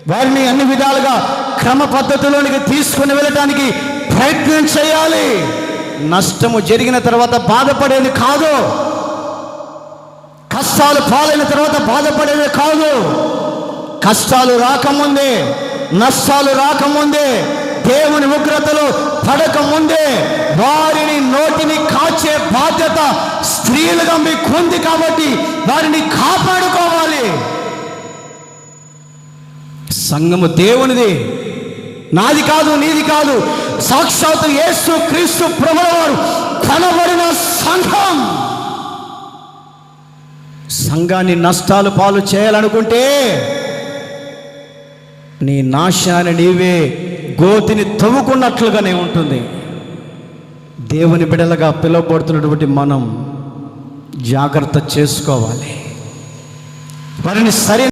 వారిని అన్ని విధాలుగా క్రమ పద్ధతిలోనికి తీసుకుని వెళ్ళటానికి ప్రయత్నం చేయాలి. నష్టము జరిగిన తర్వాత బాధపడేది కాదు, కష్టాలు పాలైన తర్వాత బాధపడేది కాదు. కష్టాలు రాకముందే, నష్టాలు రాకముందే, దేవుని ఉగ్రతలు పడకముందే వారిని నోటిని కాచే బాధ్యత స్త్రీలుగా మీకు ఉంది. కాబట్టి వారిని కాపాడుకోవాలి. సంఘము దేవునిది, నాది కాదు, నీది కాదు. సాక్షాత్తు యేసు క్రీస్తు ప్రభువారు కనబడిన సంఘం. సంఘాన్ని నష్టాలు పాలు చేయాలనుకుంటే నీ నాశాన్ని నీవే గోతిని తవ్వుకున్నట్లుగానే ఉంటుంది. దేవుని బిడ్డలుగా పిలువబడుతున్నటువంటి మనం జాగ్రత్త చేసుకోవాలి. వారిని సరైన